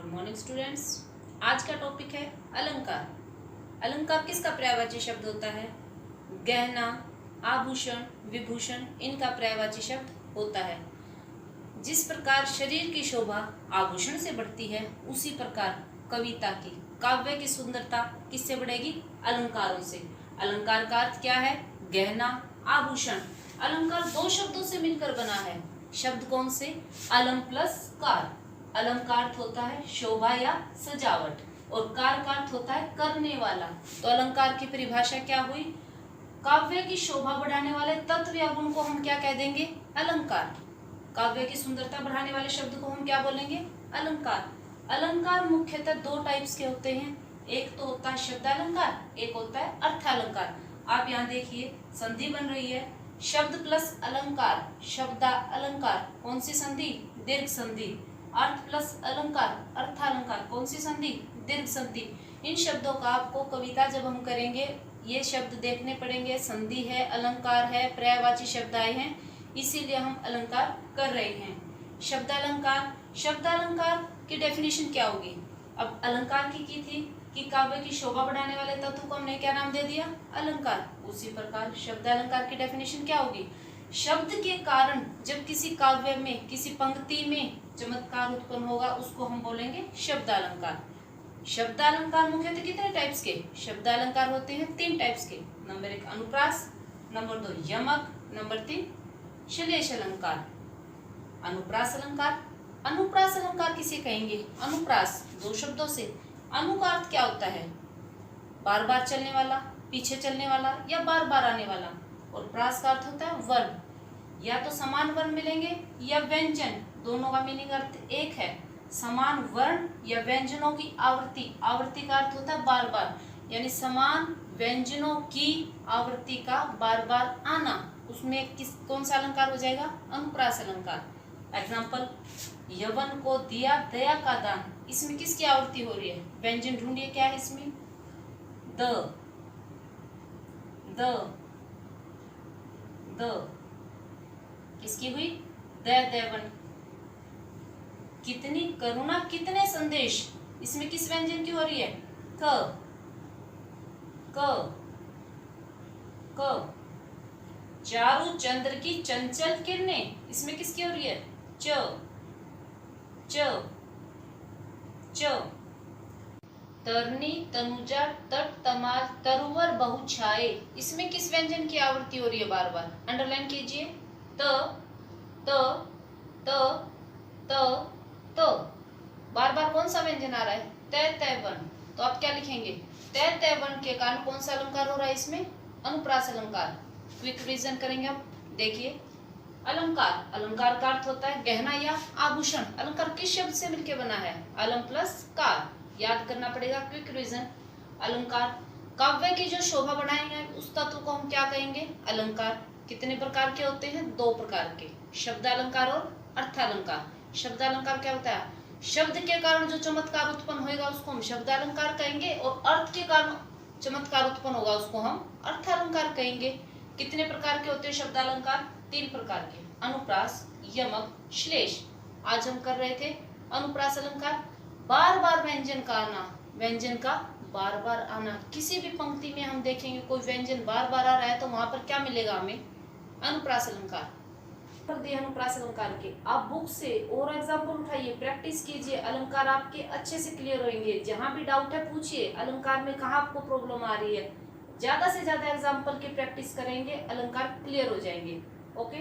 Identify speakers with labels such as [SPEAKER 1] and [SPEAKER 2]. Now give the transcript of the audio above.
[SPEAKER 1] Good morning students. आज का topic है अलंकार। अलंकार किसका पर्यायवाची शब्द होता है? गहना, आभूषण, विभूषण इनका पर्यायवाची शब्द होता है। जिस प्रकार शरीर की शोभा आभूषण से बढ़ती है, उसी प्रकार कविता की, काव्य की सुंदरता किससे बढ़ेगी? अलंकारों से। अलंकार का अर्थ क्या है? गहना, आभूषण। अलंकार दो शब्दों से मिलकर बना है। शब्द कौन से? अलम प्लस कार। अलम का अर्थ होता है शोभा या सजावट, और कार का अर्थ होता है करने वाला। तो अलंकार की परिभाषा क्या हुई? काव्य की शोभा बढ़ाने वाले तत्व या गुण को हम क्या कह देंगे? अलंकार। काव्य की सुंदरता बढ़ाने वाले शब्द को हम क्या बोलेंगे? अलंकार। अलंकार मुख्यतः दो टाइप्स के होते हैं। एक तो होता है शब्दालंकार, एक होता है अर्थालंकार। आप यहाँ देखिए संधि बन रही है, शब्द प्लस अलंकार, शब्दा अलंकार। कौन सी संधि? दीर्घ संधि। अर्थ प्लस अलंकार, अर्थालंकार। कौन सी संधि? दीर्घ संधि। इन शब्दों का आपको कविता जब हम करेंगे ये शब्द देखने पड़ेंगे। संधि है, अलंकार है, पर्यायवाची शब्द आए हैं, इसीलिए हम अलंकार कर रहे हैं। शब्दालंकार। शब्दालंकार की डेफिनेशन क्या होगी? अब अलंकार की थी कि काव्य की शोभा बढ़ाने वाले तत्व को हमने क्या नाम दे दिया? अलंकार। उसी प्रकार शब्दालंकार की डेफिनेशन क्या होगी? शब्द के कारण जब किसी काव्य में, किसी पंक्ति में चमत्कार उत्पन्न होगा, उसको हम बोलेंगे शब्दालंकार। शब्दालंकार मुख्यतः कितने टाइप्स के शब्दालंकार होते हैं? 3 टाइप्स के। नंबर 1 अनुप्रास, नंबर 2 यमक, नंबर 3 श्लेष अलंकार। अनुप्रास अलंकार। अनुप्रास अलंकार किसे कहेंगे? अनुप्रास दो शब्दों से। अनु का अर्थ क्या होता है? बार बार चलने वाला, पीछे चलने वाला या बार बार आने वाला। और प्रास का अर्थ होता है वर्ण। या तो समान वर्ण मिलेंगे या व्यंजन, दोनों का मीनिंग अर्थ एक है। समान वर्ण या व्यंजनों की आवृत्ति। आवृत्ति का अर्थ होता है बार बार, यानी समान व्यंजनों की आवृत्ति का बार बार आना। उसमें कौन सा अलंकार हो जाएगा? अनुप्रास अलंकार। एग्जाम्पल, यवन को दिया दया का दान। इसमें किसकी आवृत्ति हो रही है? व्यंजन ढूंढिए, क्या है इसमें? द किसकी हुई? देवन। कितनी करुणा, कितने संदेश। इसमें किस व्यंजन की हो रही है? क। चारु चंद्र की चंचल किरणें। इसमें किसकी हो रही है? च। तरनी तनुजा तट तमाल तरुवर बहु छाए। इसमें किस व्यंजन की आवृत्ति हो रही है? बार बार अंडरलाइन कीजिए। त बार बार कौन सा व्यंजन आ रहा है? तैवन। तो आप क्या लिखेंगे? तैवन के कारण कौन सा अलंकार हो रहा है इसमें? अनुप्रास अलंकार। क्विक रिवीजन करेंगे आप। देखिए, अलंकार। अलंकार का अर्थ होता है गहना या आभूषण। अलंकार किस शब्द से मिलकर बना है? अलम प्लस कार। याद करना पड़ेगा, क्विक रिवीजन। अलंकार काव्य की जो शोभा बढ़ाएंगे उस तत्व को हम क्या कहेंगे? अलंकार। कितने प्रकार के होते हैं? 2 प्रकार के, शब्दालंकार और अर्थालंकार। शब्दालंकार क्या होता है? शब्द के कारण जो चमत्कार उत्पन्न होगा उसको हम शब्दालंकार कहेंगे, और अर्थ के कारण चमत्कार उत्पन्न होगा उसको हम अर्थालंकार कहेंगे। कितने प्रकार के होते हैं शब्दालंकार? 3 प्रकार के, अनुप्रास, यमक, श्लेष। आज हम कर रहे थे अनुप्रास अलंकार। बार बार व्यंजन का आना, व्यंजन का बार बार आना। किसी भी पंक्ति में हम देखेंगे कोई व्यंजन बार बार आ रहा है तो वहां पर क्या मिलेगा हमें? अनुप्रास अलंकार। अनुप्रास अलंकार के आप बुक से और एग्जाम्पल उठाइए, प्रैक्टिस कीजिए। अलंकार आपके अच्छे से क्लियर होंगे। जहां भी डाउट है पूछिए, अलंकार में कहाँ आपको प्रॉब्लम आ रही है। ज्यादा से ज्यादा एग्जाम्पल की प्रैक्टिस करेंगे, अलंकार क्लियर हो जाएंगे। ओके।